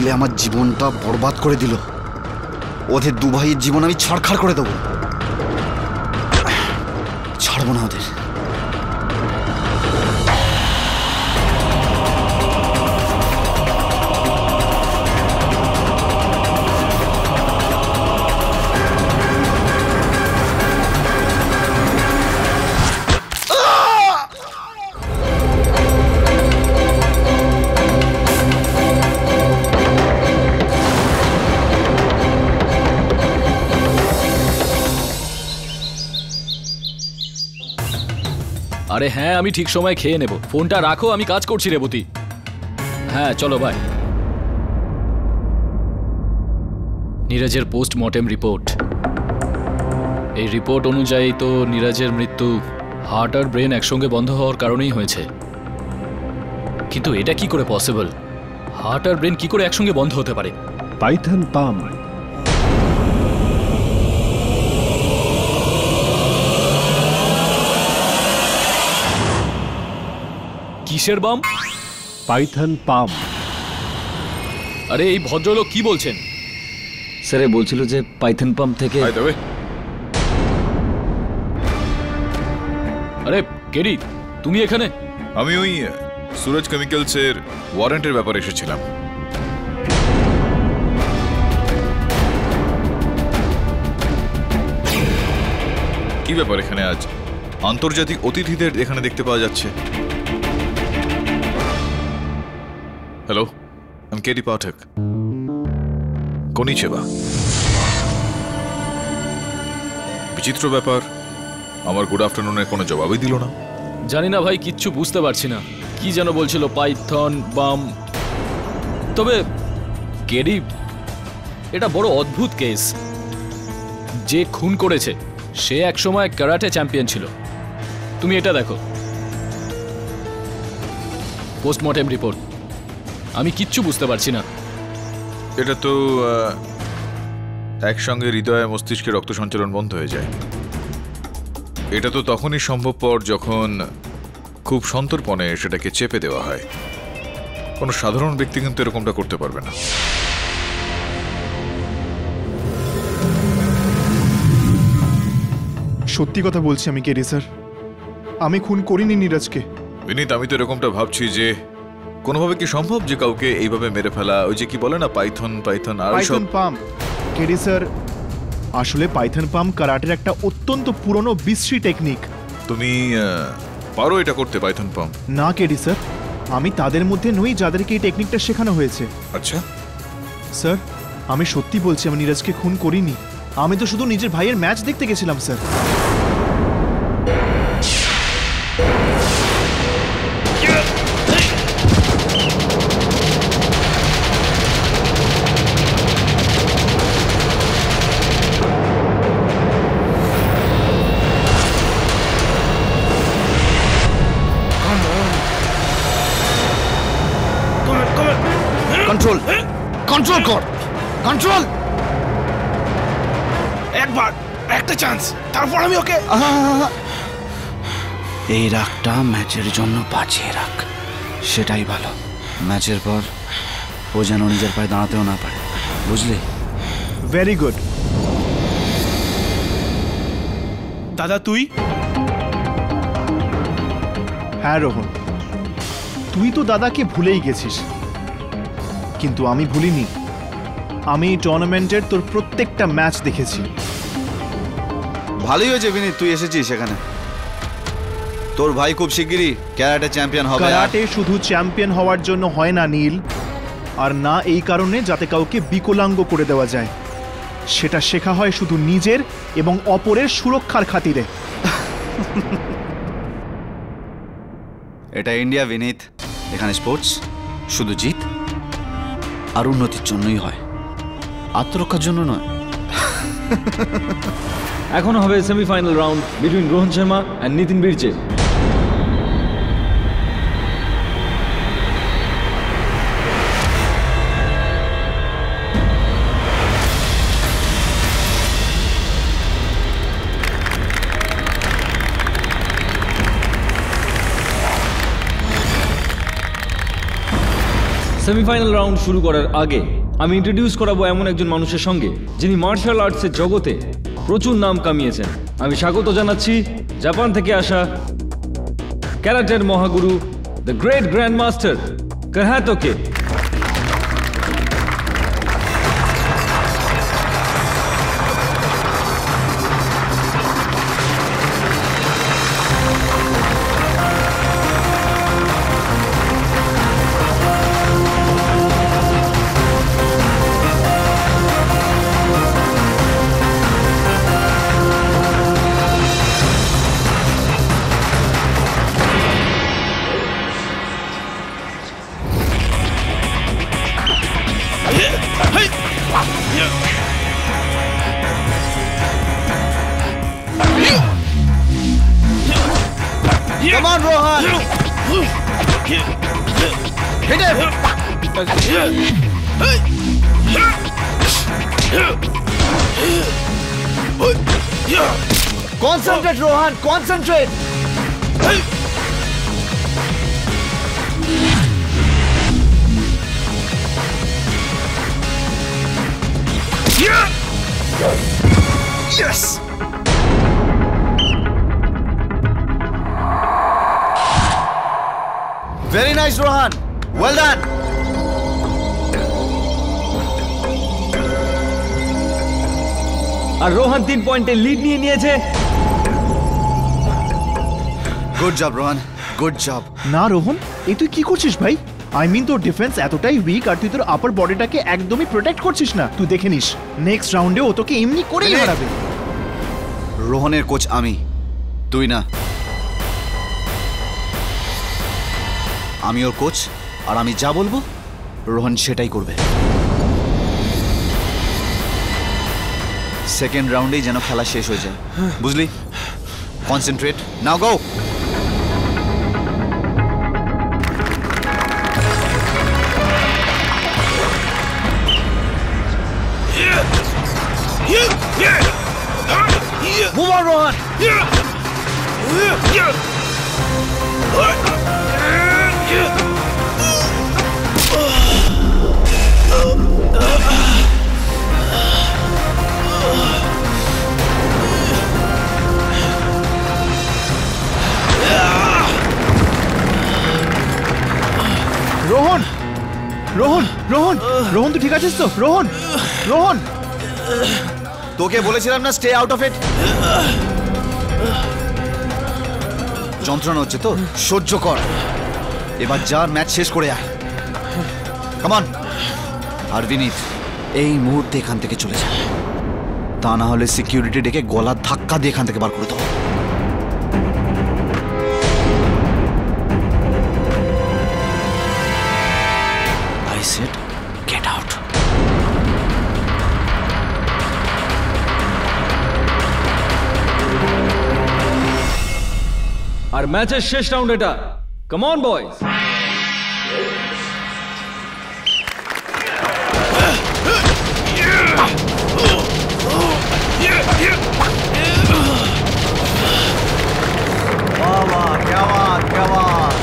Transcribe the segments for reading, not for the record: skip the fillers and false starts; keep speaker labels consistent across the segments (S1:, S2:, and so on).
S1: মিলে আমার জীবনটা বরবাদ করে দিল। ওদের দু ভাইয়ের জীবন আমি ছাড়খাড় করে দেবো, ছাড়বো না ওদের।
S2: আরে হ্যাঁ, আমি ঠিক সময় খেয়ে নেব। ফোনটা রাখো, আমি কাজ করছি রেবতী। হ্যাঁ চলো ভাই। নীরজের পোস্টমর্টেম রিপোর্ট, এই রিপোর্ট অনুযায়ী তো নীরজের মৃত্যু হার্ট আর ব্রেন একসঙ্গে বন্ধ হওয়ার কারণেই হয়েছে। কিন্তু এটা কি করে পসিবল? হার্ট আর ব্রেন কি করে একসঙ্গে বন্ধ হতে পারে?
S3: পাইথন পাম।
S2: কিসের বাম?
S3: পাইথন পাম।
S2: আরে এই ভদ্রলোক কি বলছেন?
S4: স্যার বলছিল যে পাইথন পাম্প থেকে।
S2: আরে কেডি, তুমি এখানে?
S5: আমি ওই সুরজ কেমিক্যালসের ওয়ারেন্টের ব্যাপারে এসেছিলাম। কি ব্যাপার এখানে আজ আন্তর্জাতিক অতিথিদের এখানে দেখতে পাওয়া যাচ্ছে? হ্যালো, আমি কেডি পাঠক। কনিচেবা। বিচিত্র ব্যাপার, আমার গুড আফটারনুনের কোনো জবাবই দিল না।
S2: জানি না ভাই, কিচ্ছু বুঝতে পারছি না। কি যেন বলছিল, পাইথন বাম। তবে কেডি, এটা বড় অদ্ভুত কেস। যে খুন করেছে সে একসময় ক্যারাটে চ্যাম্পিয়ন ছিল। তুমি এটা দেখো, পোস্টমর্টেম রিপোর্ট। আমি কিচ্ছু বুঝতে পারছি না।
S5: এটা তো একসঙ্গে হৃদয় মস্তিষ্কে রক্ত সঞ্চালন বন্ধ হয়ে যায়। এটা তো তখনই সম্ভবপর যখন খুব সন্তর্পণে সেটাকে চেপে দেওয়া হয়। কোনো সাধারণ ব্যক্তি কিন্তু এরকমটা করতে পারবে না।
S6: সত্যি কথা বলছি আমি, কেডি স্যার, আমি খুন করিনি নীরজকে।
S5: বিনীত, আমি তো এরকমটা ভাবছি যে কোনোভাবে কি সম্ভব যে কাউকে এইভাবে মেরে ফেলা? ওই যে কি বলে না, পাইথন পাইথন আর
S6: পাইথন পাম্প। কেডি স্যার, আসলে পাইথন পাম্প কারাটের একটা অত্যন্ত পুরনো বিশ্রী টেকনিক।
S5: তুমি পারো এটা করতে, পাইথন পাম্প?
S6: না কেডি স্যার, আমি তাদের মধ্যে নই যাদেরকে এই টেকনিকটা শেখানো হয়েছে।
S5: আচ্ছা
S6: স্যার, আমি সত্যি বলছি, আমি নীরজকে খুন করিনি। আমি তো শুধু নিজের ভাইয়ের ম্যাচ দেখতে গেছিলাম স্যার।
S1: কন্ট্রোল কন্ট্রোল কর, কন্ট্রোল।
S7: একবার একটা চান্স, তারপর আমি ওকে।
S1: এই রাগটা ম্যাচের জন্য বাঁচিয়ে রাখ, সেটাই ভালো। ম্যাচের পর ও যেন নিজের পায়ে দাঁড়াতেও না পারে, বুঝলি?
S6: Very good.
S7: দাদা তুই?
S6: হ্যাঁ রোহন, তুই তো দাদাকে ভুলেই গেছিস, কিন্তু আমি ভুলিনি। আমি টুর্নামেন্টের তোর প্রত্যেকটা ম্যাচ দেখেছি।
S1: ভালোই হয়েছে বিনীত তুই এসেছিস সেখানে। তোর ভাই খুব শিগগিরই ক্যারাটে চ্যাম্পিয়ন হবে।
S6: ক্যারাটে শুধু চ্যাম্পিয়ন হওয়ার জন্য হয় না নীল, আর না এই কারণে যাতে কাউকে বিকলাঙ্গ করে দেওয়া যায়। সেটা শেখা হয় শুধু নিজের এবং অপরের সুরক্ষার খাতিরে।
S1: এটা ইন্ডিয়া বিনীত, এখানে স্পোর্টস শুধু জিত আর উন্নতির জন্যই হয়, আত্মরক্ষার জন্য নয়।
S4: এখন হবে semifinal round between Rohan Sharma and Nitin বীরচে। সেমিফাইনাল রাউন্ড শুরু করার আগে আমি ইন্ট্রোডিউস করাবো এমন একজন মানুষের সঙ্গে যিনি মার্শাল আর্টসের জগতে প্রচুর নাম কামিয়েছেন। আমি স্বাগত জানাচ্ছি জাপান থেকে আসা ক্যারাটের মহাগুরু দ্য গ্রেট গ্র্যান্ড মাস্টার কাহাতোকে।
S1: Come on, Rohan! Hit him! Concentrate, Rohan! Concentrate! Yes! Very nice, Rohan. Well done.
S4: আর রোহান 3 পয়েন্টে লিড নিয়ে নিয়েছে।
S1: Good job, Rohan. Good job.
S6: না রোহন, এই তুই কি করছিস ভাই? তোর ডিফেন্স এতটাই উইক আর তুই তোর আপার বডিটাকে একদমই প্রোটেক্ট করছিস না। তুই দেখে নিস নেক্সট রাউন্ডে ও তোকে এমনি করেই হারাবে।
S1: রোহনের কোচ আমি, তুই না। আমি ওর কোচ আর আমি যা বলবো রোহন সেটাই করবে। সেকেন্ড রাউন্ডেই যেন খেলা শেষ হয়ে যায়, বুঝলি? Concentrate, now go. Move on, Rohan.
S6: Rohan, Rohan, Rohan, Rohan তুই ঠিক আছিস তো? রোহন, রোহন,
S1: তোকে বলেছিলাম না স্টে আউট অফ ইট। যন্ত্রণা হচ্ছে তো, সহ্য কর। এবার যা ম্যাচ শেষ করে আয়। Come on. আর বিনীত, এই মুহূর্তে এখান থেকে চলে যা, তা না হলে সিকিউরিটি ডেকে গলার ধাক্কা দিয়ে এখান থেকে বার করে দাও। I said get out.
S4: আর ম্যাচের শেষ রাউন্ড এটা। Come on boys.
S1: वाह, क्या बात, क्या बात।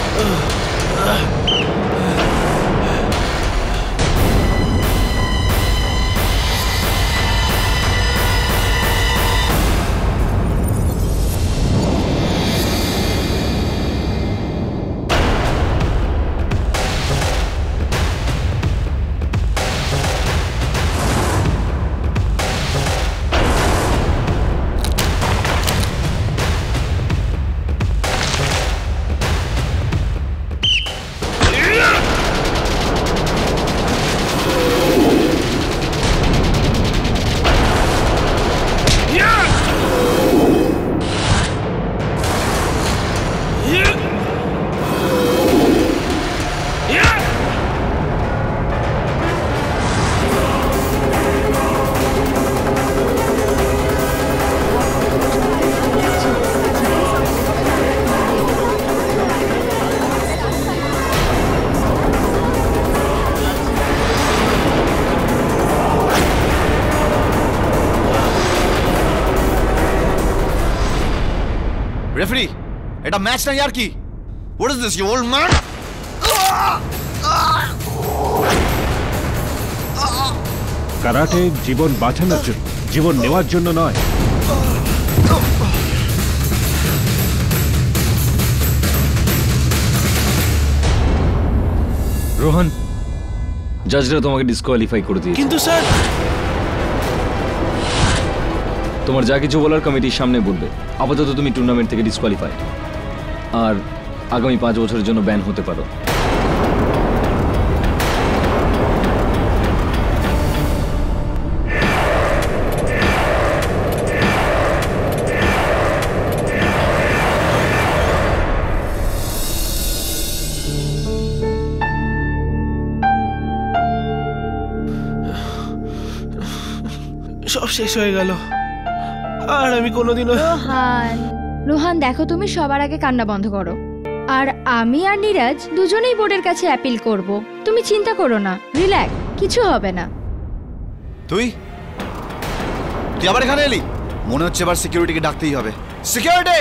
S1: রেফারি, এটা ম্যাচ না ইয়ার কি? What is this, you old man?
S3: Karate জীবন বাঁচানোর জন্য, জীবন নেওয়ার জন্য নয়।
S4: রোহন, জাজরা তোমাকে ডিসকোয়ালিফাই করে দিয়েছে।
S7: কিন্তু স্যার,
S4: তোমার যা কিছু বলার কমিটির সামনে বলবে। আপাতত তুমি টুর্নামেন্ট থেকে ডিসকোয়ালিফাই, আর আগামী 5 বছরের জন্য ব্যান হতে পারো।
S7: সব শেষ হয়ে গেল, আর আমি কোনোদিনও।
S8: রোহান, রোহান দেখো, তুমি সবার আগে কান্না বন্ধ করো। আর আমি আর নীরাজ দুজনেই বোর্ডের কাছে অ্যাপিল করব। তুমি চিন্তা করো না, রিল্যাক্স, কিছু হবে না।
S1: তুই তুই আবার এখানে এলি? মনে হচ্ছে এবার সিকিউরিটিকে ডাকতেই হবে। সিকিউরিটি!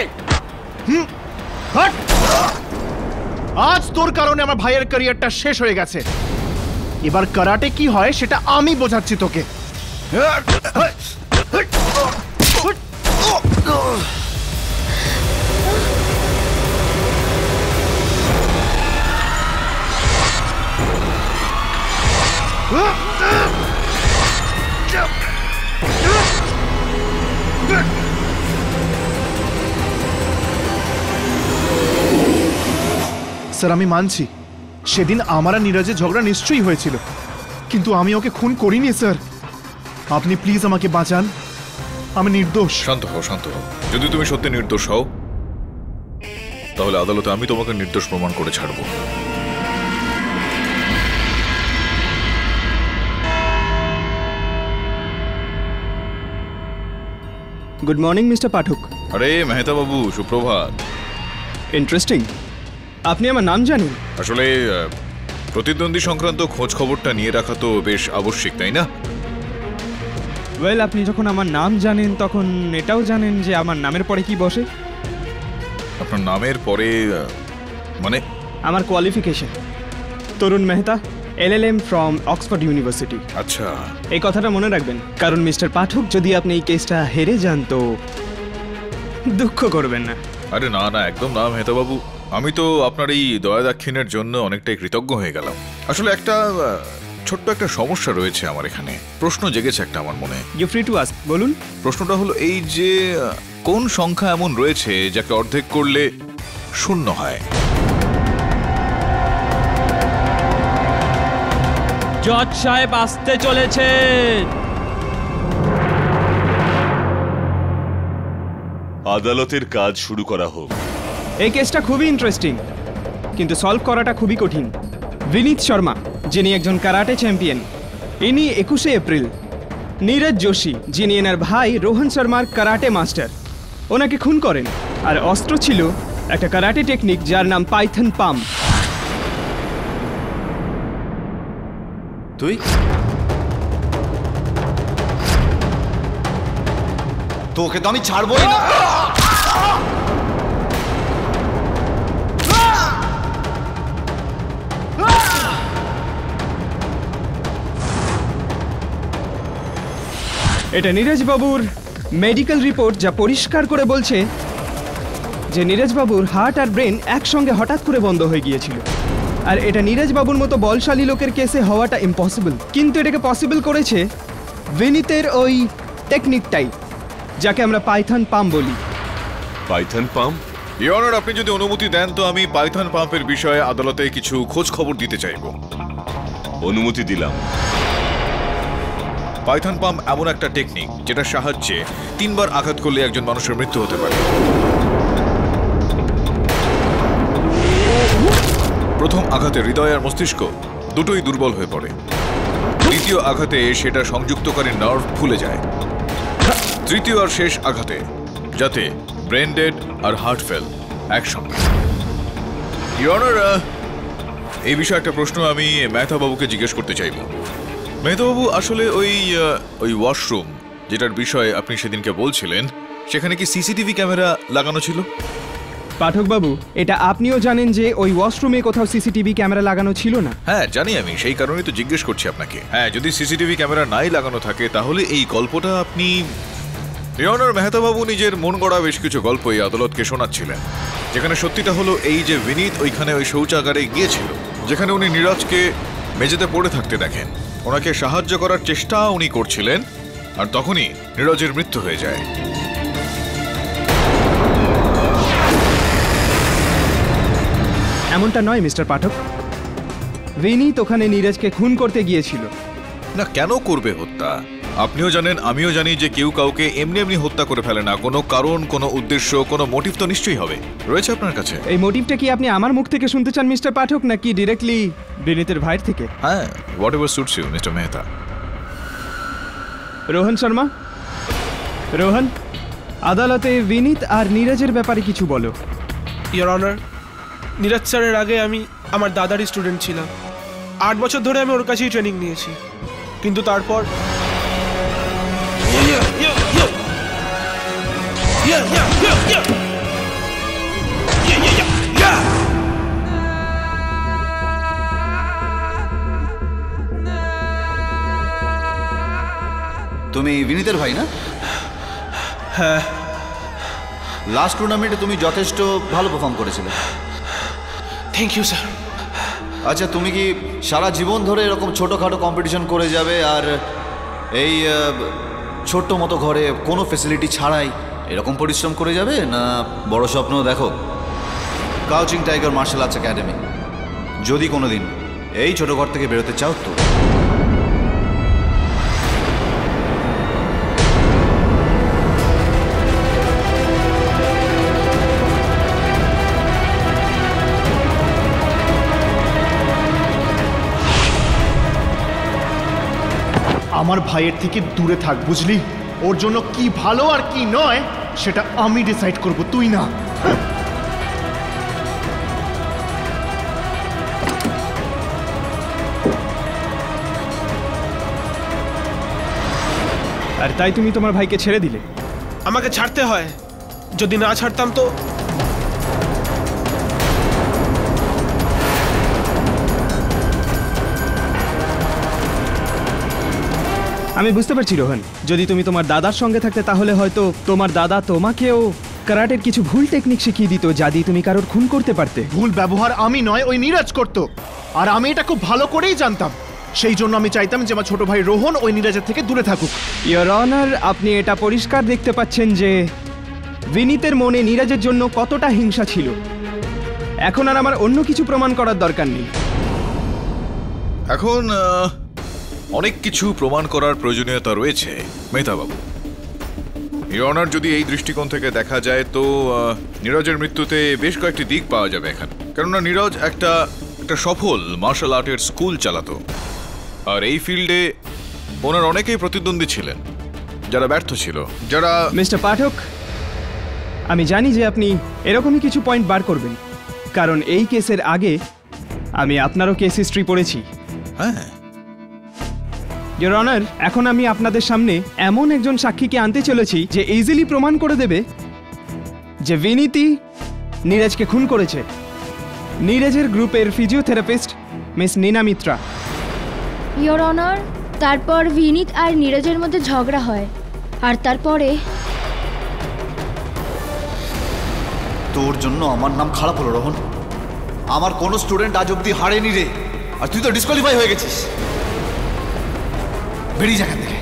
S6: হাট! আজ তোর কারণে আমার ভাইয়ের ক্যারিয়ারটা শেষ হয়ে গেছে। এবার কারাটে কি হয় সেটা আমি বোঝাচ্ছি তোকে। স্যার, আমি মানছি সেদিন আমার আর নীরাজের ঝগড়া নিশ্চয়ই হয়েছিল, কিন্তু আমি ওকে খুন করিনি স্যার। আপনি প্লিজ আমাকে বাঁচান, আমি নির্দোষ।
S5: শান্ত হও, শান্ত হও। যদি তুমি সত্যি নির্দোষ হও তাহলে আদালতে আমি তোমাকে নির্দোষ প্রমাণ করে ছাড়বো।
S9: Good morning mister Pathak.
S5: আরে মেহতা বাবু, সুপ্রভাত।
S9: ইন্টারেস্টিং, আপনি আমার নাম জানেন?
S5: আসলে প্রতিদ্বন্দ্বী সংক্রান্ত খোঁজ খবরটা নিয়ে রাখা তো বেশ আবশ্যিক, তাই না?
S9: ওয়েল, আপনি যখন আমার নাম জানেন তখন এটাও জানেন যে আমার নামের পরে কি বসে।
S5: আপনার নামের পরে মানে?
S9: আমার qualification Tarun Mehta, LLM from Oxford university.
S5: আচ্ছা,
S9: এই কথাটা মনে রাখবেন, কারণ মিস্টার পাঠক যদি আপনি এই কেসটা হেরে যান তো দুঃখ করবেন না।
S5: আরে না না, একদম না মেহতা বাবু। আমি তো আপনার এই দয়া দাক্ষিণের জন্য অনেকটাই কৃতজ্ঞ হয়ে গেলাম। আসলে একটা ছোট্ট একটা সমস্যা রয়েছে আমার এখানে। প্রশ্ন জেগেছে একটা আমার মনে।
S9: ইউ ফ্রি টু আস্ক, বলুন।
S5: প্রশ্নটা হলো এই যে কোন সংখ্যা এমন রয়েছে যাকে অর্ধেক করলে 0 হয়?
S4: জজ সাহেব আসতে চলেছে।
S10: আদালতের কাজ শুরু করা হোক।
S9: এই কেসটা খুবই ইন্টারেস্টিং, কিন্তু সলভ করাটা খুবই কঠিন। বিনীত শর্মা, যিনি একজন কারাটে চ্যাম্পিয়ন, ইনি 21শে এপ্রিল নীরজ যোশী, যিনি এনার ভাই রোহন শর্মার কারাটে মাস্টার, ওনাকে খুন করেন। আর অস্ত্র ছিল একটা কারাটে টেকনিক যার নাম পাইথন পাম।
S1: তুই তোকে তো আমি ছাড়বই না।
S9: এটা নীরজ বাবুর মেডিকেল রিপোর্ট, যা পরিষ্কার করে বলছে যে নীরজ বাবুর হার্ট আর ব্রেন একসঙ্গে হঠাৎ করে বন্ধ হয়ে গিয়েছিল। আর এটা নীরজ বাবুর মতো বলশালী লোকের কেসে হওয়াটা ইম্পসিবল, কিন্তু এটাকে পসিবল করেছে বিনীতের ওই টেকনিকটাই, যাকে আমরা পাইথন পাম বলি।
S10: Python pump?
S5: ইওর অনার, আপনি যদি অনুমতি দেন তো আমি পাইথন পাম্পের বিষয়ে আদালতে কিছু খোঁজ খবর দিতে চাইব।
S10: অনুমতি দিলাম।
S5: পাইথন পাম্প এমন একটা টেকনিক যেটার সাহায্যে 3 বার আঘাত করলে একজন মানুষের মৃত্যু হতে পারে। প্রথম আঘাতে হৃদয় আর মস্তিষ্ক দুটোই দুর্বল হয়ে পড়ে। দ্বিতীয় আঘাতে সেটা সংযুক্তকারী নার্ভ ফুলে যায়। তৃতীয় আর শেষ আঘাতে যাতে ব্রেন ডেড আর হার্ট ফেল একসঙ্গে। ইওর অনার, এই বিষয়ে একটা প্রশ্ন আমি মেহতা বাবুকে জিজ্ঞেস করতে চাইব। মেহতা বাবু, আসলে ওই ওয়াশরুম যেটার বিষয়ে আপনি সেদিনকে বলছিলেন, সেখানে কি সিসিটিভি ক্যামেরা লাগানো ছিল?
S9: পাঠকবাবু, এটা আপনিও জানেন যে ওই ওয়াশরুমে কোথাও সিসিটিভি ক্যামেরা লাগানো ছিল না।
S5: হ্যাঁ জানি আমি, সেই কারণেই তো জিজ্ঞেস করছি আপনাকে। হ্যাঁ, যদি সিসিটিভি ক্যামেরা নাই লাগানো থাকে তাহলে এই গল্পটা আপনি ইয়র মেহতা বাবু নিজের মন গড়া বেশ কিছু গল্প এই আদালতকে শোনাচ্ছিলেন, যেখানে সত্যিটা হলো এই যে বিনীত ওইখানে ওই শৌচাগারে গিয়েছিল, যেখানে উনি নীরজকে মেঝেতে পড়ে থাকতে দেখেন, ওনাকে সাহায্য করার চেষ্টা উনি করছিলেন, আর তখনই নীরজের মৃত্যু হয়ে যায়।
S9: এমনটা নয় মিস্টার পাঠক, বিনীত ওখানে নীরজকে খুন করতে গিয়েছিল।
S5: না, কেন করবে হত্যা? আপনিও জানেন, আমিও জানি যে কেউ কাউকে এমনি এমনি হত্যা করে ফেলে না, কোনো কারণ, কোনো উদ্দেশ্য, কোনো মোটিভ তো নিশ্চয়ই হবে, রয়েছে আপনার কাছে।
S9: এই মোটিভটা কি আপনি আমার মুখ থেকে শুনতে চান মিস্টার পাঠক, নাকি ডিরেক্টলি বিনীতের ভাইয়ের থেকে?
S5: হ্যাঁ, whatever suits you mister Mehta.
S9: Rohan Sharma, Rohan, আদালতে বিনীত আর নীরজের ব্যাপারে কিছু বলো।
S7: ইয়োর অনার, নীরজ স্যারের আগে আমি আমার দাদারই স্টুডেন্ট ছিলাম। 8 বছর ধরে আমি ওর কাছেই ট্রেনিং নিয়েছি, কিন্তু তারপর
S1: তুমি বিনীতের ভাই না?
S7: হ্যাঁ।
S1: লাস্ট টুর্নামেন্টে তুমি যথেষ্ট ভালো পারফর্ম করেছিলে।
S7: Thank you sir.
S1: আচ্ছা, তুমি কি সারা জীবন ধরে এরকম ছোটোখাটো কম্পিটিশন করে যাবে আর এই ছোট্ট মতো ঘরে কোনো ফেসিলিটি ছাড়াই এরকম পরিশ্রম করে যাবে, না বড় স্বপ্ন দেখো? কাউচিং টাইগার মার্শাল আর্টস একাডেমি, যদি কোনো দিন এই ছোটো ঘর থেকে বেরোতে চাও তো
S6: আমার ভাইয়ের থেকে দূরে থাক, বুঝলি? ওর জন্য কি ভালো আর কি নয় সেটা আমি ডিসাইড করব, তুই না।
S9: আর তাই তুমি তোমার ভাইকে ছেড়ে দিলে?
S7: আমাকে ছাড়তে হয়, যদি না ছাড়তাম তো
S9: আমি বুঝতে পারছি রোহন, যদি তুমি তোমার দাদার সঙ্গে থাকতে তাহলে হয়তো তোমার দাদা তোমাকেও কারাটের কিছু ভুল টেকনিক শিখিয়ে দিত, যা দিয়ে তুমি কারোর খুন করতে পারতে।
S6: ভুল ব্যবহার আমি নয়, ওই নীরজ করতো, আর আমি এটা খুব ভালো করেই জানতাম। সেই জন্য আমি চাইতাম যে আমার ছোট ভাই রোহন ওই নীরজের থেকে দূরে থাকুক।
S9: ইয়োর অনার, আপনি এটা পরিষ্কার দেখতে পাচ্ছেন যে বিনীতের মনে নীরজের জন্য কতটা হিংসা ছিল। এখন আর আমার অন্য কিছু প্রমাণ করার দরকার নেই।
S5: এখন অনেক কিছু প্রমাণ করার প্রয়োজনীয়তা রয়েছে মেহতা বাবু। ইয়োর অনার, যদি এই দৃষ্টিকোণ থেকে দেখা যায় তো নীরজের মৃত্যুতে বেশ কয়েকটি দিক পাওয়া যাবে এখানে। কেননা নীরজ একটা সফল মার্শাল আর্টের স্কুল চালাতো, আর এই ফিল্ডে ওনার অনেকেই প্রতিদ্বন্দ্বী ছিলেন যারা ব্যর্থ ছিল, যারা...
S9: মিস্টার পাঠক, আমি জানি যে আপনি এরকমই কিছু পয়েন্ট বার করবেন, কারণ এই কেসের আগে আমি আপনারও কেস হিস্ট্রি পড়েছি।
S5: হ্যাঁ
S9: ইয়োর অনার, এখন আমি আপনাদের সামনে এমন একজন সাক্ষীকে আনতে চলেছি যে ইজিলি প্রমাণ করে দেবে যে বিনীতই নীরজকে খুন করেছে। নীরজের গ্রুপের physiotherapist miss Neena Mitra.
S8: Your honour, তারপর বিনীত আর নীরজের মধ্যে ঝগড়া হয়, আর তারপরে
S1: তোর জন্য আমার নাম খারাপ হলো রোহন। আমার কোনো স্টুডেন্ট আজ অব্দি হারেনি রে, আর তুই তো ডিসকোয়ালিফাই হয়ে গেছিস। বেরিয়ে যা এখান থেকে,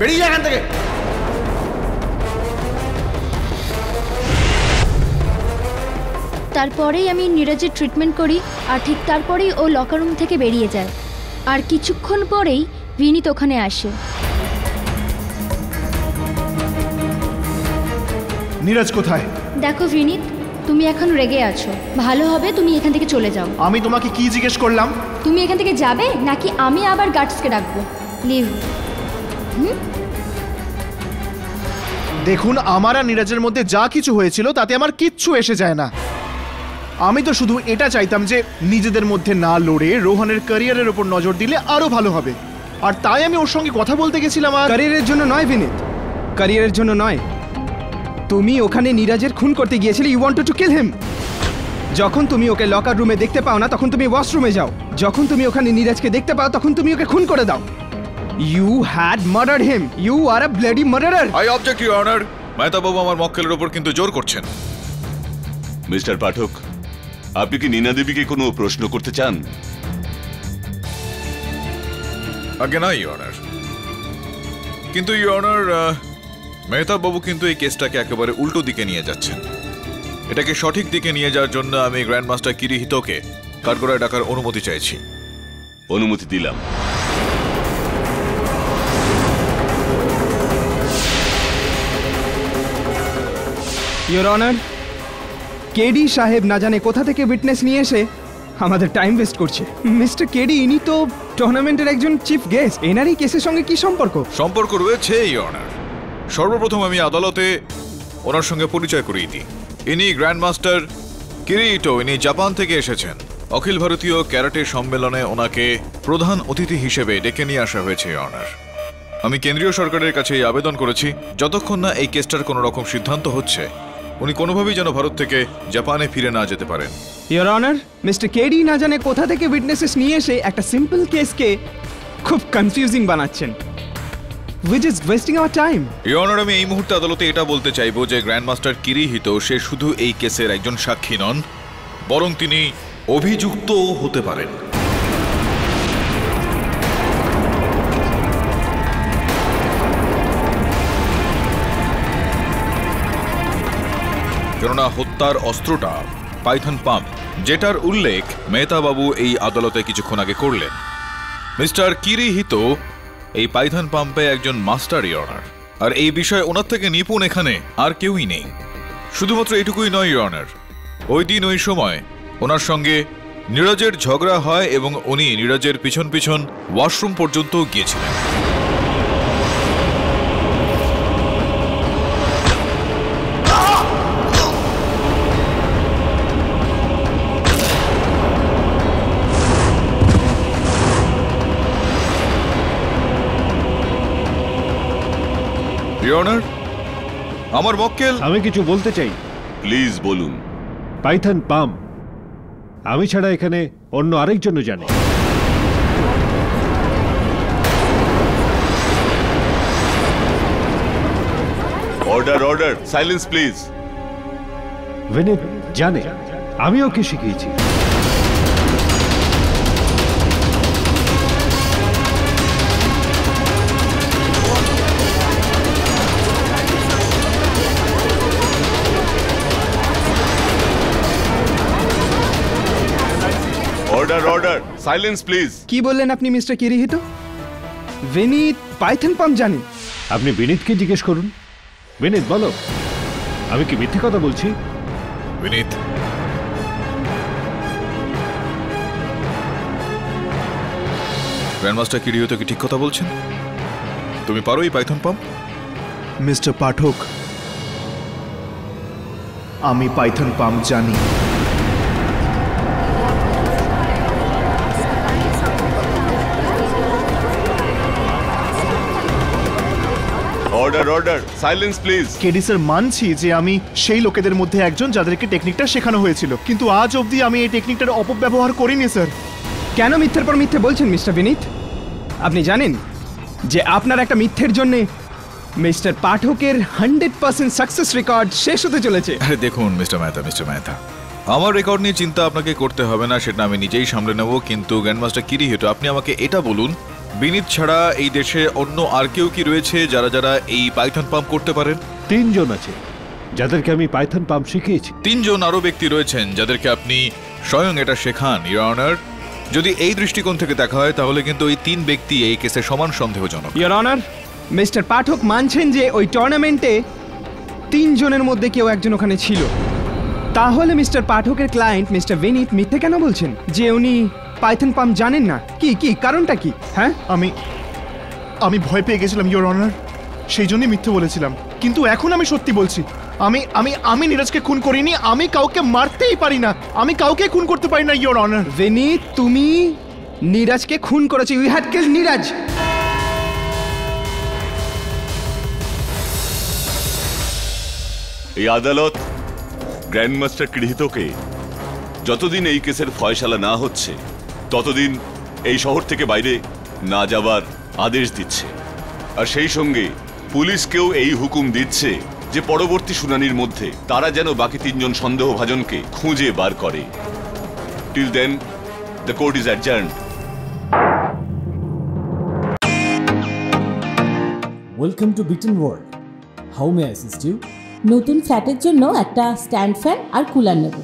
S1: বেরিয়ে যা এখান থেকে।
S8: তারপরেই আমি নীরজের ট্রিটমেন্ট করি, আর ঠিক তারপরেই ও লকার রুম থেকে বেরিয়ে যায়, আর কিছুক্ষণ পরেই বিনীত ওখানে আসে।
S6: নীরজ কোথায়?
S8: দেখো বিনীত, তুমি এখন রেগে আছো, ভালো হবে তুমি এখান থেকে চলে যাও।
S6: আমি তোমাকে কি জিজ্ঞেস করলাম?
S8: তুমি এখান থেকে যাবে নাকি আমি আবার গার্ডসকে ডাকবো? লিভ।
S6: দেখুন, আমার আর নীরজের মধ্যে যা কিছু হয়েছিল তাতে আমার কিচ্ছু এসে যায় না। আমি তো শুধু এটা চাইতাম যে নিজেদের মধ্যে না লড়ে রোহনের ক্যারিয়ারের উপর নজর দিলে আরো ভালো হবে, আর তাই আমি ওর সঙ্গে কথা বলতে গেছিলাম। আর
S9: ক্যারিয়ারের জন্য নয় বিনীত, ক্যারিয়ারের জন্য নয়, তুমি ওখানে নীরাজের খুন করতে গিয়েছিলে, ইউ ওয়ান্টেড টু কিল হিম। যখন তুমি ওকে লকার রুমে দেখতে পাও না তখন তুমি ওয়াশরুমে যাও, যখন তুমি ওখানে নীরাজকে দেখতে পাও তখন তুমি ওকে খুন করে দাও। You had murdered him, you are a bloody murderer.
S5: I object your honour. Mehta babu আমার মক্কেলের ওপর কিন্তু জোর করছেন।
S10: মিস্টার পাঠক, আপনি কি নীনা দেবীকে কোনো প্রশ্ন করতে চান?
S5: আগে না ইউর অনার, কিন্তু ইউর অনার মেহতা বাবু কিন্তু এই কেসটাকে একেবারে উল্টো দিকে নিয়ে যাচ্ছেন। এটাকে সঠিক দিকে নিয়ে যাওয়ার জন্য আমি গ্র্যান্ড মাস্টার কিরিহিতোকে কাঠগড়ায় ডাকার অনুমতি চাইছি।
S10: অনুমতি দিলাম।
S9: ইয়োর অনার, কেডি সাহেব না জানে কোথা থেকে উইটনেস নিয়ে এসে আমাদের টাইম ওয়েস্ট করছে। মিস্টার কেডি, ইনি তো টুর্নামেন্টের একজন চিফ গেস্ট, এনারই কেসের সঙ্গে কি সম্পর্ক?
S5: সম্পর্ক রয়েছে ইউর অনার। সর্বপ্রথম আমি আদালতে ওনার সঙ্গে পরিচয় করিয়ে দিই। ইনি গ্র্যান্ড মাস্টার কিরিহিতো, ইনি জাপান থেকে এসেছেন। অখিল ভারতীয় ক্যারাটে সম্মেলনে ওনাকে প্রধান অতিথি হিসেবে ডেকে নিয়ে আসা হয়েছে ইউর অনার। আমি কেন্দ্রীয় সরকারের কাছে এই আবেদন করেছি, যতক্ষণ না এই কেসটার কোনো রকম সিদ্ধান্ত হচ্ছে উনি কোনোভাবেই যেন ভারত থেকে জাপানে ফিরে না যেতে পারেন।
S9: ইয়োর অনার, মিস্টার কেডি না জানে কোথা থেকে উইটনেসেস নিয়ে এসে একটা সিম্পল কেসকে খুব কনফিউজিং বানাচ্ছেন, which is wasting our time.
S5: Your honour, আমি এই মুহূর্তে আদালতে এটা বলতে চাইবো যে গ্র্যান্ড মাস্টার কিরিহিতো সে শুধু এই কেসের একজন সাক্ষী নন, বরং তিনি অভিযুক্তও হতে পারেন। কেননা হত্যার অস্ত্রটা পাইথন পাম্প, যেটার উল্লেখ মেহতা বাবু এই আদালতে কিছুক্ষণ আগে করলেন। মিস্টার কিরিহিতো এই পাইথন পাম্পে একজন মাস্টার ইউর অনার, আর এই বিষয়ে ওনার থেকে নিপুণ এখানে আর কেউই নেই। শুধুমাত্র এইটুকুই নয় ইউর অনার, ওই দিন ওই সময় ওনার সঙ্গে নীরজের ঝগড়া হয় এবং উনি নীরজের পিছন পিছন ওয়াশরুম পর্যন্ত গিয়েছিলেন। ইউর অনার, আমার মক্কেল।
S3: আমি কিছু বলতে চাই।
S10: প্লিজ বলুন।
S3: পাইথন পাম্প আমি ছাড়া এখানে অন্য আরেকজনও জানে।
S10: Order, order, silence please.
S3: Vineet জানে, আমি ওকে শিখিয়েছি।
S10: Order, order, silence please.
S9: কি বললেন আপনি মিস্টার কিরিহিতো? বিনীত পাইথন পাম্প জানেন?
S3: আপনি বিনীতকে জিজ্ঞেস করুন। বিনীত বলো, আমি কি মিথ্যে কথা বলছি?
S5: বিনীত, গ্র্যান্ডমাস্টার কিরিহিতো কি ঠিক কথা বলছেন? তুমি পারো এই পাইথন পাম্প?
S6: মিস্টার পাঠক, আমি পাইথন পাম্প জানি।
S10: Order, order, silence please.
S6: KD sir, মানছি যে আমি সেই লোকেদের মধ্যে একজন যাদেরকে টেকনিকটা শেখানো হয়েছিল, কিন্তু আজ অবধি আমি এই টেকনিকটার অপব্যবহার করিনি স্যার।
S9: কেন মিথ্যের পর মিথ্যে বলছেন মিস্টার বিনীত? আপনি জানেন যে আপনার একটা মিথ্যের জন্য মিস্টার পাঠকের 100% সাকসেস রেকর্ড শেষ হতে চলেছে।
S5: আরে দেখুন মিস্টার মেহতা, আমার রেকর্ড নিয়ে চিন্তা আপনাকে করতে হবে না, সেটা আমি নিজেই সামলে নেব। কিন্তু গ্র্যান্ডমাস্টার কিরিহিতো, আপনি আমাকে এটা বলুন, বিনীত ছাড়া এই দেশে অন্য আর কেউ কি রয়েছে যারা যারা এই পাইথন পাম্প করতে পারেন?
S3: 3 জন আছে যাদেরকে আমি পাইথন পাম্প শিখিয়েছি।
S5: 3 জন আরো ব্যক্তি রয়েছেন যাদেরকে আপনি স্বয়ং এটা শেখান ইউর অনার। যদি এই দৃষ্টিকোণ থেকে দেখা হয় তাহলে কিন্তু ওই 3 ব্যক্তি এই কেসে সমান সন্দেহজনক।
S9: ইয়োর অনার, মিস্টার পাঠক মানছেন যে ওই টুর্নামেন্টে 3 জনের মধ্যে কেউ একজন ওখানে ছিল। তাহলে মিস্টার পাঠকের ক্লায়েন্ট মিস্টার বিনীত মিথ্যে কেন বলছেন যে উনি পাইথন পাম্প জানেন না? কি কারণটা কি? হ্যাঁ,
S6: আমি ভয় পেয়ে গেছিলাম ইয়োর অনার, সেই জন্যই মিথ্যে বলেছিলাম। কিন্তু এখন আমি সত্যি বলছি, আমি নীরজকে খুন করিনি। আমি কাউকে মারতেই পারি না, আমি কাউকে খুন করতে পারি না ইয়োর অনার।
S9: বিনীত, তুমি নীরজকে খুন করেছো। You had killed Neeraj.
S10: এই আদালত গ্র্যান্ডমাস্টার গৃহীতকে যতদিন এই কেসের ফয়সালা না হচ্ছে ততদিন এই শহর থেকে বাইরে না যাবার আদেশ দিচ্ছে। আর সেই সঙ্গে পুলিশকেও এই হুকুম দিচ্ছে যে পরবর্তী শুনানির মধ্যে তারা যেন বাকি 3 জন সন্দেহভাজনকে খুঁজে বার করে। Till then the court is adjourned.
S11: Welcome to beaten world. How may I assist you?
S12: নতুন ফ্ল্যাটের জন্য একটা স্ট্যান্ড ফ্যান আর কুলার নেব।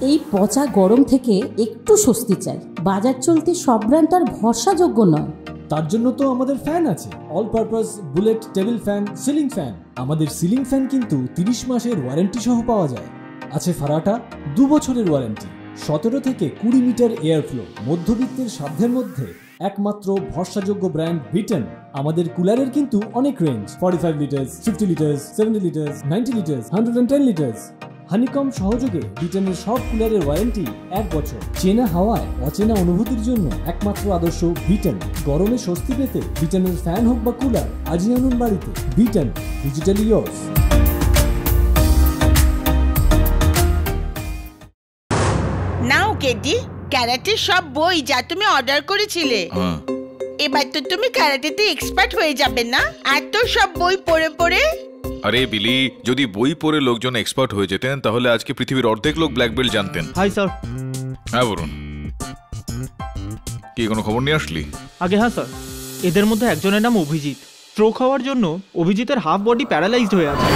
S12: এই পচা গরম থেকে একটু স্বস্তি চাই। বাজার চলতে সব ব্র্যান্ড আর ভরসাযোগ্য নয়।
S11: তার জন্য তো আমাদের ফ্যান আছে, all purpose bullet table fan, ceiling fan. আমাদের সিলিং ফ্যান কিন্তু 30 মাসের ওয়ারেন্টি সহ পাওয়া যায়। আছে ফারাটা 2 বছরের ওয়ারেন্টি, 17 থেকে 20 মিটার এয়ার ফ্লো। মধ্যবিত্তের সাধ্যের মধ্যে একমাত্র ভরসাযোগ্য ব্র্যান্ড বিটেন। আমাদের কুলারের কিন্তু অনেক range, 45 litres, 50 litres, 70 litres, 90 litres, 110 litres. Honeycomb সহযোগে বিটেনের সব কুলারের ওয়ারেন্টি 1 বছর। চেনা হাওয়ায় অচেনা অনুভূতির জন্য একমাত্র আদর্শ বিটেন। গরমে স্বস্তি পেতে বিটেনের ফ্যান হোক বা কুলার, আজই আনুন বাড়িতে। বিটেন, ডিজিটালি ইয়োর্স।
S13: নাও কেটি, ক্যারাটের সব বই যা তুমি অর্ডার করেছিলে। এবার তো তুমি ক্যারাটেতে এক্সপার্ট হয়ে যাবে না? এত সব বই পড়ে পড়ে।
S5: আরে বিলি, যদি বই পড়ে লোকজন এক্সপার্ট হয়ে যেতেন তাহলে আজকে পৃথিবীর অর্ধেক লোক ব্ল্যাক বেল্ট জানতেন।
S6: Hi sir.
S5: হ্যাঁ বলুন, কি কোনো খবর নিয়ে আসলি?
S6: আগে হ্যাঁ স্যার, এদের মধ্যে একজনের নাম অভিজিৎ। স্ট্রোক হওয়ার জন্য অভিজিতের হাফ বডি প্যারালাইজড হয়ে আছে।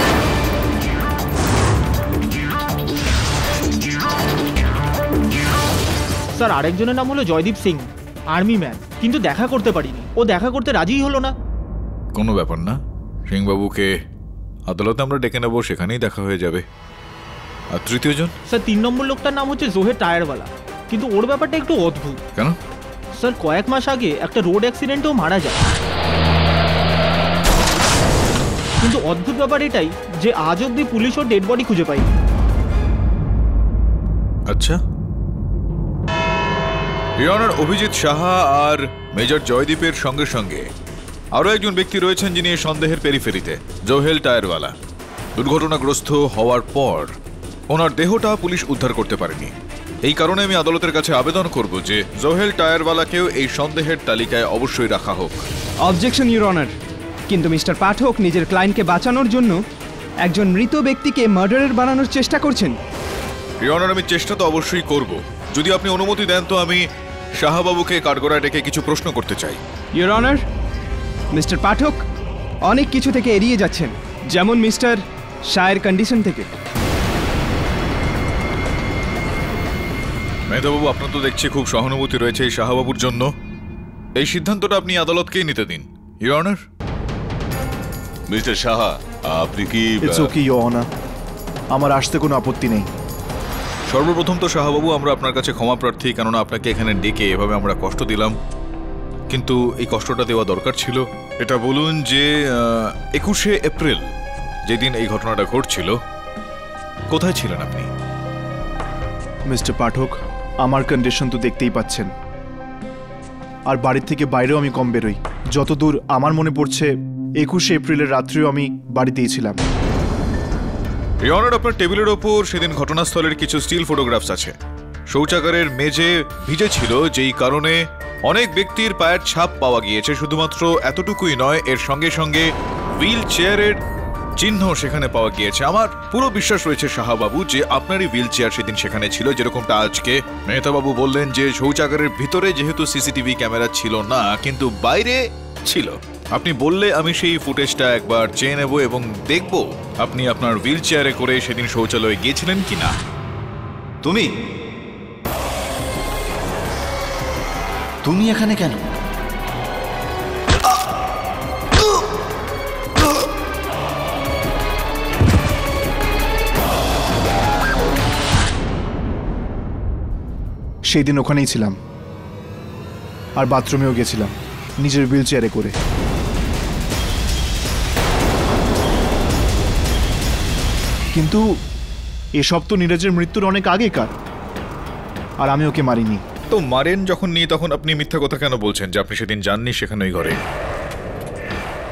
S6: স্যার আরেকজনের নাম হলো জয়দীপ সিং, আর্মি ম্যান, কিন্তু দেখা করতে পারিনি। ও দেখা করতে রাজিই হলো না।
S5: কোনো ব্যাপার না, সিংবাবুকে আদালতে আমরা ডেকে নেবো, সেখানেই দেখা হয়ে যাবে। আর তৃতীয় জন?
S6: স্যার 3 নম্বর লোকটার নাম হচ্ছে জোহের টায়ারওয়ালা, কিন্তু ওর ব্যাপারটা একটু অদ্ভুত।
S5: কেন?
S6: স্যার কয়েক মাস আগে একটা রোড অ্যাক্সিডেন্টেও মারা যায়। কিন্তু অদ্ভুত ব্যাপার এটাই যে আজ অব্দি পুলিশ ওর ডেড বডি খুঁজে পায়নি।
S5: আচ্ছা, ইয়নার অভিজিৎ সাহা আর মেজর জয়দীপের সঙ্গে সঙ্গে আরও একজন ব্যক্তি রয়েছেন যিনি সন্দেহের পেরিফেরিতে, জোহেল টায়ারওয়ালা। দুর্ঘটনাগ্রস্ত হওয়ার পর ওনার দেহটা পুলিশ উদ্ধার করতে পারেনি। এই কারণে আমি আদালতের কাছে আবেদন করব যে জোহেল টায়ারওয়ালাকেও এই সন্দেহের তালিকায় অবশ্যই রাখা হোক।
S9: অবজেকশন ইউর অনার, কিন্তু মিস্টার পাঠক নিজের ক্লায়েন্টকে বাঁচানোর জন্য একজন মৃত ব্যক্তিকে মার্ডারের বানানোর চেষ্টা করছেন।
S5: ইয়নার, আমি চেষ্টা তো অবশ্যই করব। যদি আপনি অনুমতি দেন তো আমি শাহবাবুকে কাঠগড়ায় ডেকে কিছু প্রশ্ন করতে চাই।
S9: ইউর অনার, মিস্টার পাঠক অনেক কিছু থেকে এড়িয়ে যাচ্ছেন, যেমন মিস্টার শাহের কন্ডিশন থেকে।
S5: মেহতাবাবু, আপনার তো দেখছি খুব সহানুভূতি রয়েছে এই শাহবাবুর জন্য। এই সিদ্ধান্তটা আপনি আদালতকেই নিতে দিন। Your honour.
S10: মিস্টার সাহা, আপনি কি?
S6: ইটস ওকে ইওর অনার, আমার আসতে কোনো আপত্তি নেই।
S5: সর্বপ্রথম তো শাহবাবু, আমরা আপনার কাছে ক্ষমা প্রার্থী, কেননা আপনাকে এখানে ডেকে এভাবে আমরা কষ্ট দিলাম, কিন্তু এই কষ্টটা দেওয়া দরকার ছিল। এটা বলুন যে 21শে এপ্রিল যেদিন এই ঘটনাটা ঘটছিল, কোথায় ছিলেন আপনি?
S6: মিস্টার পাঠক, আমার কন্ডিশন তো দেখতেই পাচ্ছেন, আর বাড়ির থেকে বাইরেও আমি কম বেরোই। যতদূর আমার মনে পড়ছে 21শে এপ্রিলের রাত্রিও আমি বাড়িতেই ছিলাম।
S5: ইয়নার, আপনার টেবিলের ওপর সেদিন ঘটনাস্থলের কিছু স্টিল ফটোগ্রাফস আছে। শৌচাগারের মেঝে ভিজে ছিল, যেই কারণে অনেক ব্যক্তির পায়ের ছাপ পাওয়া গিয়েছে। শুধুমাত্র এতটুকুই নয়, এর সঙ্গে সঙ্গে হুইল চেয়ারের চিহ্ন সেখানে পাওয়া গিয়েছে। আমার পুরো বিশ্বাস রয়েছে শাহবাবু যে আপনারই হুইল চেয়ার সেদিন সেখানে ছিল, যেরকমটা আজকে মেহতাবাবু বললেন যে শৌচাগারের ভিতরে যেহেতু সিসিটিভি ক্যামেরা ছিল না, কিন্তু বাইরে ছিল। আপনি বললে আমি সেই ফুটেজটা একবার চেয়ে নেব এবং দেখব আপনি আপনার হুইল চেয়ারে করে সেদিন শৌচালয়ে গিয়েছিলেন কিনা।
S1: তুমি এখানে কেন?
S6: সেই দিন ওখানেই ছিলাম, আর বাথরুমেও গেছিলাম নিজের হুইল চেয়ারে করে। কিন্তু এসব তো নীরজের মৃত্যুর অনেক আগেকার, আর আমি ওকে মারিনি।
S5: তো মারেন যখন নি, তখন আপনি মিথ্যা কথা কেন বলছেন যে আপনি সেদিন যাননি সেখানে ওই ঘরে?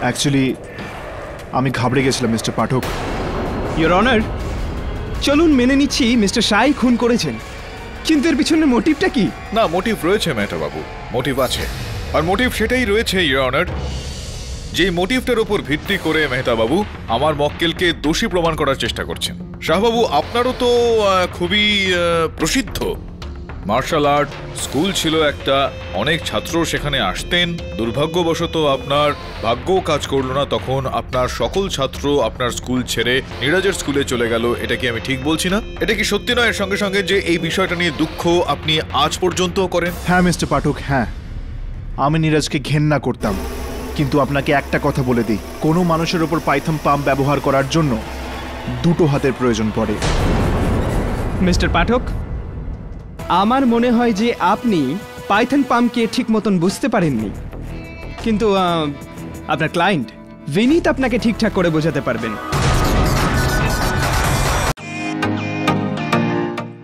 S6: অ্যাকচুয়ালি আমি ঘাবড়ে গেছিলাম মিস্টার পাঠক।
S9: ইউর অনার, চলুন মেনে নিচ্ছি মিস্টার সাই খুন করেছেন, কিন্তু এর পিছনে মোটিভটা কি?
S5: না, মোটিভ রয়েছে মেহতা বাবু, মোটিভ আছে। আর মোটিভ সেটাই রয়েছে ইওর অনার, যে মোটিভটার উপর ভিত্তি করে মেহতা বাবু আমার মক্কেলকে দোষী প্রমাণ করার চেষ্টা করছেন। শাহবাবু, আপনারও তো খুবই প্রসিদ্ধ মার্শাল আর্ট স্কুল ছিল একটা, অনেক ছাত্র সেখানে আসতেন। দুর্ভাগ্যবশত আপনার ভাগ্যও কাজ করলো না, তখন আপনার সকল ছাত্র আপনার স্কুল ছেড়ে নীরজের স্কুলে চলে গেল। এটা কি আমি ঠিক বলছি না? এটা কি সত্যি নয় এর সঙ্গে সঙ্গে যে এই বিষয়টা নিয়ে দুঃখ আপনি আজ পর্যন্ত করেন?
S6: হ্যাঁ মিস্টার পাঠক, হ্যাঁ, আমি নীরজকে ঘেন্না করতাম, কিন্তু আপনাকে একটা কথা বলে দিই, কোনো মানুষের ওপর পাইথন পাম্প ব্যবহার করার জন্য দুটো হাতের প্রয়োজন পড়ে।
S9: মিস্টার পাঠক, আমার মনে হয় যে আপনি পাইথন পাম্পকে ঠিক মতন বুঝতে পারেননি, কিন্তু আপনার ক্লায়েন্ট বিনীত আপনাকে ঠিকঠাক করে বোঝাতে পারবেন।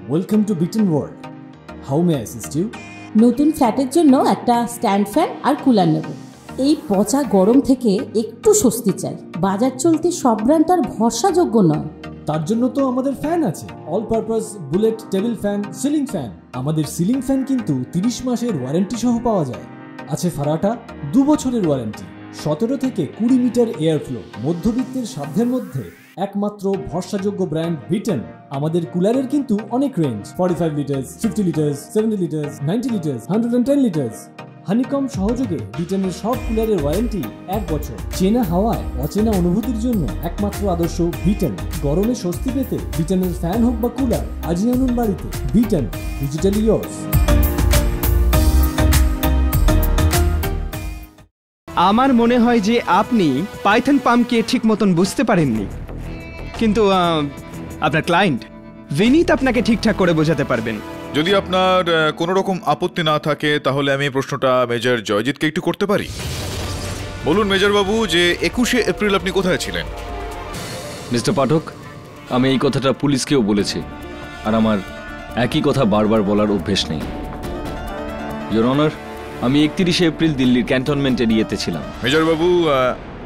S11: Welcome to beaten world, how may I assist you?
S12: নতুন ফ্ল্যাটের জন্য একটা স্ট্যান্ড ফ্যান আর কুলার নেব। এই পচা গরম থেকে একটু স্বস্তি চাই। বাজার চলতে সব ব্র্যান্ড আর ভরসাযোগ্য নয়।
S11: তার জন্য তো আমাদের ফ্যান আছে, all purpose bullet table fan, ceiling fan. আমাদের সিলিং ফ্যান কিন্তু 30 মাসের ওয়ারেন্টি সহ পাওয়া যায়। আছে ফারাটা 2 বছরের ওয়ারেন্টি, 17 থেকে 20 মিটার এয়ার ফ্লো, মধ্যবিত্তের সাধ্যের মধ্যে একমাত্র ভরসাযোগ্য ব্র্যান্ড বিটেন। আমাদের কুলারের কিন্তু অনেক range, 45 litres, 50 litres, 70 litres, 90 litres, 110 litres. Honeycomb সহযোগে বিটেনের সব কুলারের ওয়ারেন্টি 1 বছর। চেনা হাওয়ায় অচেনা অনুভূতির জন্য একমাত্র আদর্শ বিটেন। গরমে স্বস্তি পেতে বিটেনের ফ্যান হোক বা কুলার, আজই আনুন বাড়িতে। বিটেন, ডিজিটালি ইয়োর্স।
S9: আমার মনে হয় যে আপনি পাইথন পাম্পকে ঠিক মতন বুঝতে পারেননি, কিন্তু আপনার ক্লায়েন্ট বিনীত আপনাকে ঠিকঠাক করে বোঝাতে পারবেন।
S5: যদি আপনার কোনো রকম আপত্তি না থাকে তাহলে আমি প্রশ্নটা মেজর জয়জিৎকে একটু করতে পারি। বলুন মেজর বাবু, যে 21শে এপ্রিল আপনি কোথায় ছিলেন?
S4: মিস্টার পাঠক, আমি এই কথাটা পুলিশকেও বলেছি, আর আমার একই কথা বারবার বলার অভ্যেস নেই। ইওর অনার, আমি 31শে এপ্রিল দিল্লির ক্যান্টনমেন্ট এরিয়াতে ছিলাম।
S5: মেজর বাবু,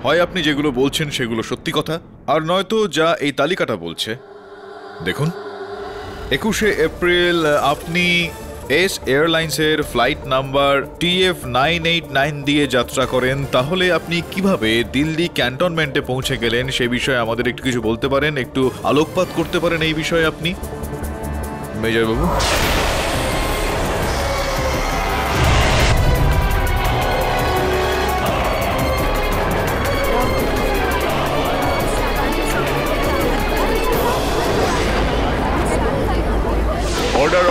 S5: হয় আপনি যেগুলো বলছেন সেগুলো সত্যি কথা, আর নয়তো যা এই তালিকাটা বলছে। দেখুন, 21শে এপ্রিল আপনি এস এয়ারলাইন্সের ফ্লাইট নাম্বার TF989 দিয়ে যাত্রা করেন, তাহলে আপনি কিভাবে দিল্লি ক্যান্টনমেন্টে পৌঁছে গেলেন সে বিষয়ে আমাদের একটু কিছু বলতে পারেন, একটু আলোকপাত করতে পারেন এই বিষয়ে আপনি মেজর বাবু?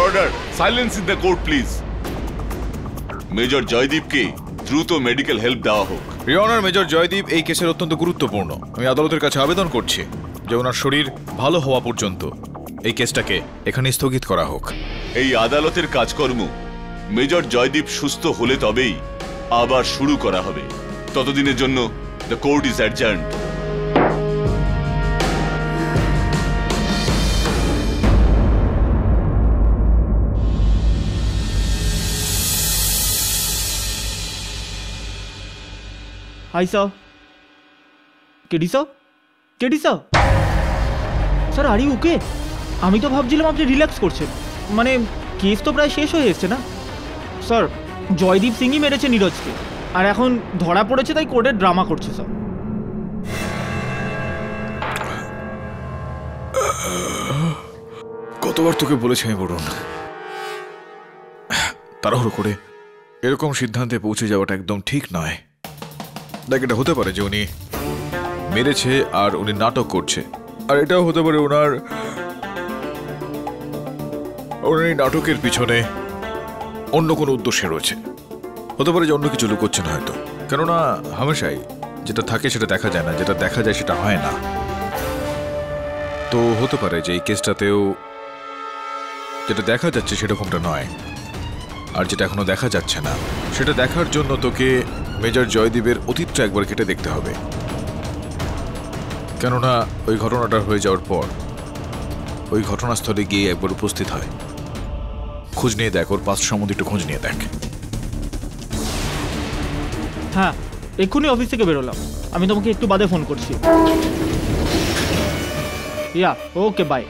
S10: Order, silence in the court please. Major জয়দীপকে দ্রুত মেডিকেল হেল্প দেওয়া হোক।
S5: ইওর অনার, মেজর জয়দীপ এই কেসের অত্যন্ত গুরুত্বপূর্ণ। আমি আদালতের কাছে আবেদন করছি যে ওনার শরীর ভালো হওয়া পর্যন্ত এই কেসটাকে এখানে স্থগিত করা হোক।
S10: এই আদালতের কাজকর্ম মেজর জয়দীপ সুস্থ হলে তবেই আবার শুরু করা হবে। ততদিনের জন্য the court is adjourned.
S6: Hi sir. KD sir, KD sir, sir are you okay? আমি তো ভাবছিলাম আপনি রিল্যাক্স করছেন, মানে কেস তো প্রায় শেষ হয়ে এসছে না। স্যার, জয়দীপ সিংই মেরেছে নীরজকে, আর এখন ধরা পড়েছে তাই কোর্টে ড্রামা করছে স্যার।
S5: কতবার তোকে বলেছি আমি বলুন, তাড়াহুড়ো করে এরকম সিদ্ধান্তে পৌঁছে যাওয়াটা একদম ঠিক নয়। দেখ, এটা হতে পারে যে উনি মেরেছে আর উনি নাটক করছে, আর এটাও হতে পারে ওনার এই নাটকের পিছনে অন্য কোনো উদ্দেশ্য রয়েছে। হতে পারে যে অন্য কিছু লুকোচ্ছেন হয়তো, কেননা হামেশাই যেটা থাকে সেটা দেখা যায় না, যেটা দেখা যায় সেটা হয় না। তো হতে পারে যে এই কেসটাতেও যেটা দেখা যাচ্ছে সেরকমটা নয়, আর যেটা এখনো দেখা যাচ্ছে না সেটা দেখার জন্য তোকে মেজর জয়দীপের অতীতটা একবার কেটে দেখতে হবে। কেননা ওই ঘটনাটা হয়ে যাওয়ার পর ওই ঘটনাস্থলে গিয়ে একবার উপস্থিত হয়, খোঁজ নিয়ে দেখ, ওর পাস্ট সম্বন্ধে একটু খোঁজ নিয়ে দেখ।
S6: হ্যাঁ, এক্ষুনি অফিস থেকে বেরোলাম, আমি তোমাকে একটু বাদে ফোন করছি। ইয়া, ওকে, বাই।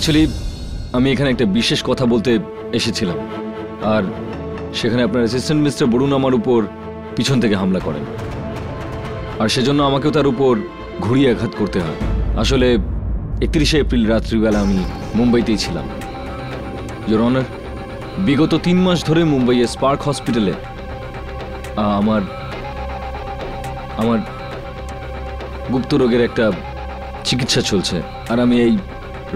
S4: অ্যাকচুয়ালি আমি এখানে একটা বিশেষ কথা বলতে এসেছিলাম, আর সেখানে আপনার অ্যাসিস্ট্যান্ট মিস্টার বরুণ আমার উপর পিছন থেকে হামলা করেন, আর সেজন্য আমাকেও তার উপর ঘুরিয়ে আঘাত করতে হয়। আসলে 31শে এপ্রিল রাত্রিবেলা আমি মুম্বাইতেই ছিলাম। ইওর অনার, বিগত 3 মাস ধরে মুম্বাইয়ের স্পার্ক হসপিটালে আমার গুপ্ত রোগের একটা চিকিৎসা চলছে, আর আমি এই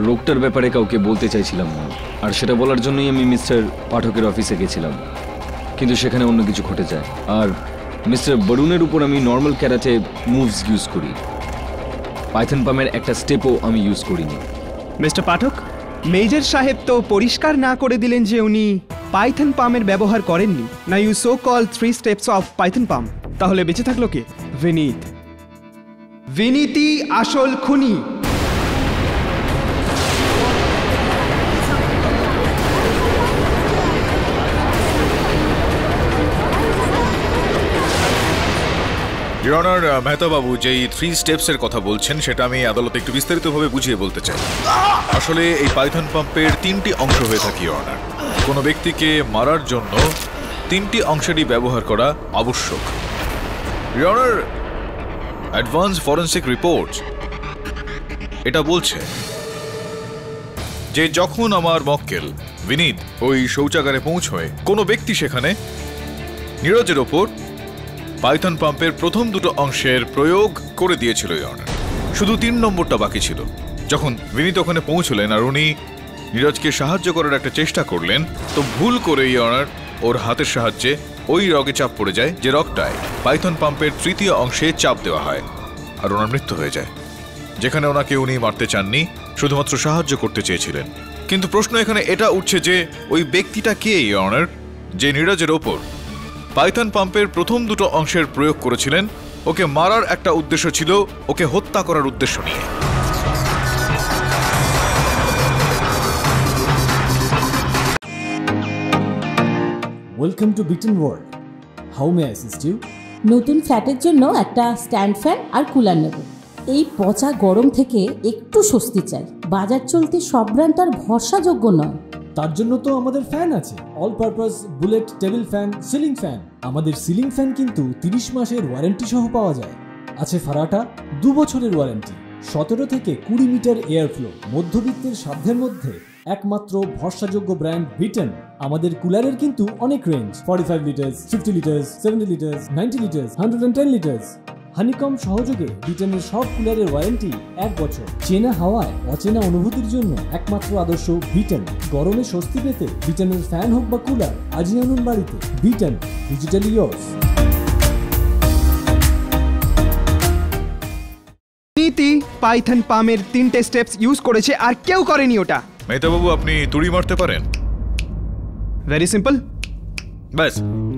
S4: রোগটার ব্যাপারে কাউকে বলতে চাইছিলাম না, আর সেটা বলার জন্যই আমি মিস্টার পাঠকের অফিসে গেছিলাম, কিন্তু সেখানে অন্য কিছু ঘটে যায়। আর মিস্টার বরুণের উপর আমি নর্মাল ক্যারাটে মুভস ইউজ করি, পাইথন পামের একটা স্টেপও আমি ইউজ করিনি।
S9: মিস্টার পাঠক, মেজর সাহেব তো পরিষ্কার না করে দিলেন যে উনি পাইথন পামের ব্যবহার করেননি। না you so call 3 steps of Python palm. তাহলে বেঁচে থাকলো কে? বিনীত। বিনীতই আসল খুনি।
S5: ইওর অনার, মেহতা বাবু যেই 3 স্টেপসের কথা বলছেন সেটা আমি আদালতে একটু বিস্তারিতভাবে বুঝিয়ে বলতে চাই। আসলে এই পাইথন পাম্পের 3টি অংশ হয়ে থাকে ইওর অনার। কোনো ব্যক্তিকে মারার জন্য 3টি অংশেরই ব্যবহার করা আবশ্যক। Your honour, advance forensic report এটা বলছে যে যখন আমার মক্কেল বিনীত ওই শৌচাগারে পৌঁছয়, কোনো ব্যক্তি সেখানে নীরজের ওপর পাইথন পাম্পের প্রথম 2টো অংশের প্রয়োগ করে দিয়েছিল ইওর অনার। শুধু 3 নম্বরটা বাকি ছিল। যখন বিনীত ওখানে পৌঁছলেন আর উনি নীরজকে সাহায্য করার একটা চেষ্টা করলেন, তো ভুল করে ইওর অনার ওর হাতের সাহায্যে ওই রগে চাপ পড়ে যায়, যে রগটায় পাইথন পাম্পের 3য় অংশে চাপ দেওয়া হয়, আর ওনার মৃত্যু হয়ে যায়। যেখানে ওনাকে উনি মারতে চাননি, শুধুমাত্র সাহায্য করতে চেয়েছিলেন। কিন্তু প্রশ্ন এখানে এটা উঠছে যে ওই ব্যক্তিটা কে ইওর অনার, যে নীরজের ওপর পাইথন পাম্পের প্রথম 2টো অংশের প্রয়োগ করেছিলেন? ওকে মারার একটা উদ্দেশ্য ছিল, ওকে হত্যা করার উদ্দেশ্য নিয়ে।
S11: Welcome to beaten world. How may I assist you?
S12: নতুন ফ্ল্যাটের জন্য একটা স্ট্যান্ড ফ্যান আর কুলার নেব। এই পচা গরম থেকে একটু স্বস্তি চাই। বাজার চলতে সব ব্র্যান্ড আর ভরসাযোগ্য নয়।
S11: তার জন্য তো আমাদের ফ্যান আছে, all purpose bullet table fan, ceiling fan. আমাদের সিলিং ফ্যান কিন্তু 30 মাসের ওয়ারেন্টি সহ পাওয়া যায়। আছে ফারাটা 2 বছরের ওয়ারেন্টি, 17 থেকে 20 মিটার এয়ার ফ্লো, মধ্যবিত্তের সাধ্যের মধ্যে একমাত্র ভরসাযোগ্য ব্র্যান্ড বিটেন। আমাদের কুলারের কিন্তু অনেক range, 45 litres, 50 litres, 70 litres, 90 litres, 110 litres. Honeycomb সহযোগে বিটেনের সব কুলারের ওয়ারেন্টি 1 বছর। চেনা হাওয়ায় অচেনা অনুভূতির জন্য একমাত্র আদর্শ বিটেন। গরমে স্বস্তি পেতে বিটেনের ফ্যান হোক বা কুলার আজই আনুন বাড়িতে। বিটেন, ডিজিটালি ইয়োর্স।
S9: নীতি পাইথন পামের 3টে স্টেপস ইউজ করেছে, আর কেউ করেনি ওটা।
S5: মেহতা বাবু, আপনি তুড়ি মারতে পারেন?
S9: Very simple.
S5: ব্যাস,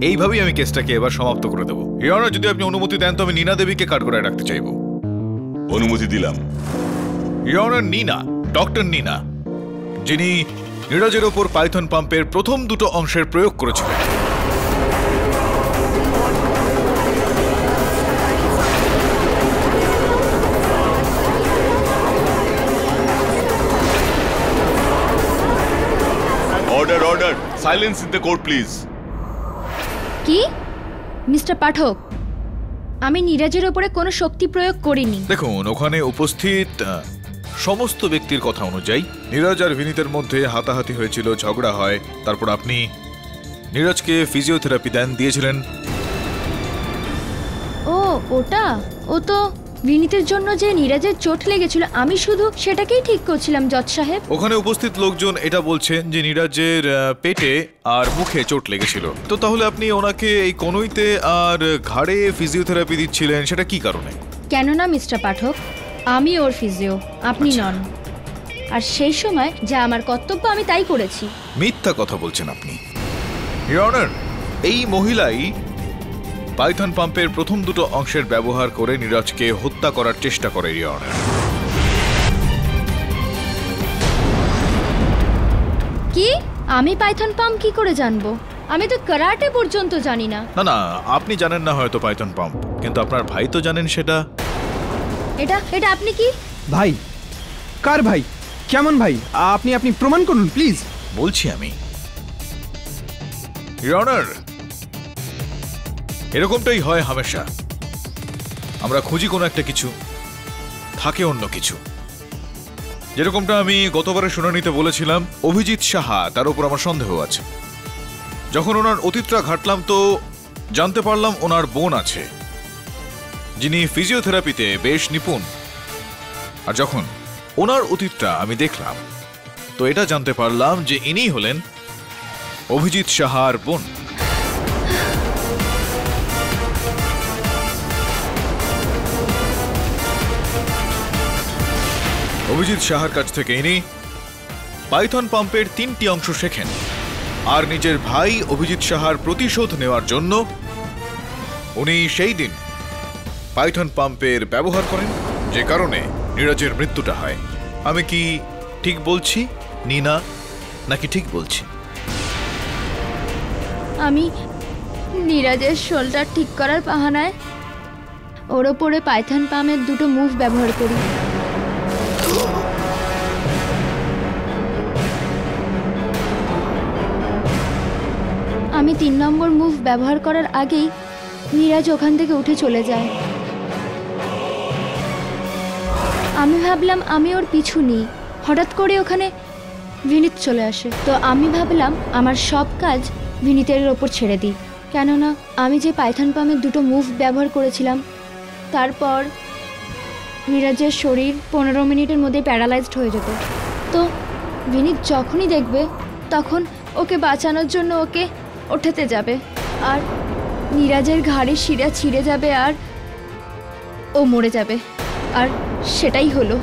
S5: এইভাবেই আমি কেসটাকে এবার সমাপ্ত করে দেবো। ইওর অনার, যদি আপনি অনুমতি দেন তো আমি নীনা দেবীকে কাঠগড়ায় রাখতে চাইবো।
S10: অনুমতি দিলাম।
S5: Your honour, Neena, doctor Neena, যিনি নীরজের ওপর পাইথন পাম্পের প্রথম 2টো অংশের প্রয়োগ করেছিলেন।
S10: Order, order, silence in the court please.
S8: কি মিস্টার পাঠক, আমি নীরজের উপরে কোনো শক্তি প্রয়োগ করিনি।
S5: দেখুন, ওখানে উপস্থিত সমস্ত ব্যক্তির কথা অনুযায়ী নীরজ আর বিনীতের মধ্যে হাতাহাতি হয়েছিল, ঝগড়া হয়, তারপর আপনি নীরজকে ফিজিওথেরাপি দিয়েছিলেন।
S8: ও ওটা, ও তো বিনীতের জন্য যে নীরজের চোট লেগেছিল, আমি শুধু সেটাকেই ঠিক করছিলাম জজ সাহেব।
S5: ওখানে উপস্থিত লোকজন এটা বলছেন যে নীরজের পেটে আর মুখে চোট লেগেছিল। তো তাহলে আপনি ওনাকে এই কনুইতে আর ঘাড়ে ফিজিওথেরাপি দিচ্ছিলেন, সেটা কি কারণে?
S8: কেন না মিস্টার পাঠক, আমি ওর ফিজিও, আপনি নন। আর সেই সময় যা আমার কর্তব্য আমি তাই করেছি।
S5: মিথ্যা কথা বলছেন আপনি। ইওর অনার, এই মহিলাই পাইথন পাম্পের প্রথম 2টো অংশের ব্যবহার করে নীরজকে হত্যা করার চেষ্টা করে। ইওর অনার,
S8: কি? আমি পাইথন পাম্প কি করে জানবো? আমি তো কারাটে পর্যন্ত জানি না।
S5: না না, আপনি জানেন না হয়তো পাইথন পাম্প, কিন্তু আপনার ভাই তো জানেন সেটা।
S8: এটা এটা আপনি কি?
S9: ভাই? কার ভাই? কেমন ভাই? আপনি আপনি প্রমাণ করুন প্লিজ।
S5: বলছি আমি, ইওর অনার, এরকমটাই হয় হামেশা। আমরা খুঁজি কোনো একটা কিছু, থাকে অন্য কিছু। যেরকমটা আমি গতবারের শুনানিতে বলেছিলাম, অভিজিৎ সাহা, তার উপর আমার সন্দেহ আছে। যখন ওনার অতীতটা ঘাটলাম তো জানতে পারলাম ওনার বোন আছে যিনি ফিজিওথেরাপিতে বেশ নিপুণ। আর যখন ওনার অতীতটা আমি দেখলাম তো এটা জানতে পারলাম যে ইনি হলেন অভিজিৎ সাহার বোন। অভিজিৎ সাহার কাছ থেকে ইনি পাইথন পাম্পের 3টি অংশ শেখেন আর নিজের ভাই অভিজিৎ সাহার প্রতিশোধ নেওয়ার জন্য উনি সেই দিন পাইথন পাম্পের ব্যবহার করেন, যে কারণে নীরজের মৃত্যুটা হয়। আমি কি ঠিক বলছি নীনা, নাকি ঠিক বলছি?
S8: আমি নীরজের শোল্ডার ঠিক করার বাহানায় ওর ওপরে পাইথন পাম্পের 2টো মুভ ব্যবহার করি। আমি 3 নম্বর মুভ ব্যবহার করার আগেই নীরজ ওখান থেকে উঠে চলে যায়। আমি ভাবলাম আমি ওর পিছু নিই, হঠাৎ করে ওখানে বিনীত চলে আসে। তো আমি ভাবলাম আমার সব কাজ বিনীতের ওপর ছেড়ে দিই, কেননা আমি যে পাইথন পাম্পের 2টো মুভ ব্যবহার করেছিলাম তারপর নীরজের শরীর 15 মিনিটের মধ্যে প্যারালাইজড হয়ে যেত। তো বিনীত যখনই দেখবে তখন ওকে বাঁচানোর জন্য ওকে ওঠাতে যাবে আর নীরজের ঘাড়ের শিরা ছিঁড়ে যাবে আর ও মরে যাবে। আর সেটাই হলো।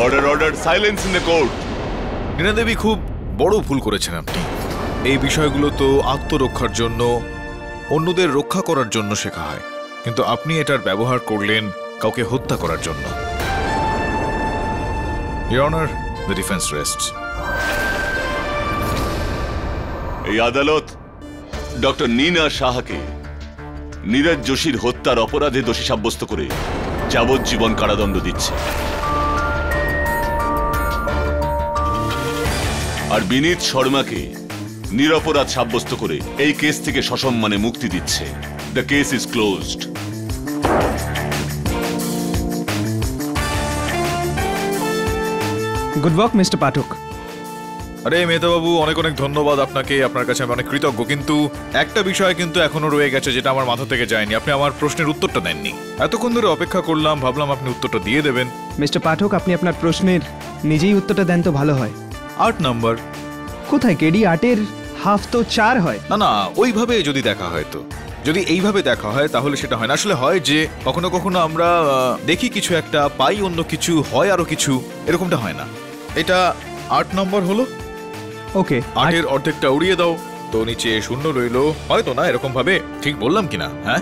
S10: Order order, silence in the court.
S5: Nina Devi, খুব বড় ভুল করেছেন আপনি। এই বিষয়গুলো তো আত্মরক্ষার জন্য, অন্যদের রক্ষা করার জন্য শেখা হয়, কিন্তু আপনি এটার ব্যবহার করলেন কাউকে হত্যা করার জন্য। Your honour, the defence রেস্টস।
S10: এই আদালত ডক্টর নীনা সাহাকে নীরজ যোশীর হত্যার অপরাধে দোষী সাব্যস্ত করে যাবজ্জীবন কারাদণ্ড দিচ্ছে, আর বিনীত শর্মাকে নিরপরাধ সাব্যস্ত করে এই কেস থেকে সসম্মানে মুক্তি দিচ্ছে। The case is closed.
S9: Good work mister Pathak.
S5: আরে মেহতাবাবু, অনেক অনেক ধন্যবাদ আপনাকে, আপনার কাছে আমি অনেক কৃতজ্ঞ। কিন্তু একটা বিষয় কিন্তু এখনো রয়ে গেছে যেটা আমার মাথা থেকে যায়নি। আপনি আমার প্রশ্নের উত্তরটা দেননি। এতক্ষণ ধরে অপেক্ষা করলাম, ভাবলাম আপনি উত্তরটা দিয়ে দেবেন।
S9: মিস্টার পাঠক, আপনি আপনার প্রশ্নের নিজেই উত্তরটা দেন তো ভালো হয়।
S5: 8 নাম্বার
S9: কোথায়? কেডি 8-এর হাফ তো 4 হয়।
S5: না না, ওইভাবে যদি দেখা হয় তো, যদি এইভাবে দেখা হয় তাহলে সেটা হয় না। আসলে হয় যে কখনো কখনো আমরা দেখি কিছু একটা, পাই অন্য কিছু, হয় আরো কিছু, এরকমটা হয় না। এটা 8 নম্বর হলো।
S9: ওকে,
S5: 8-এর অর্ধেকটা উড়িয়ে দাও তো নিচে 0 রইলো, হয়তো না এরকম ভাবে। ঠিক বললাম কিনা? হ্যাঁ।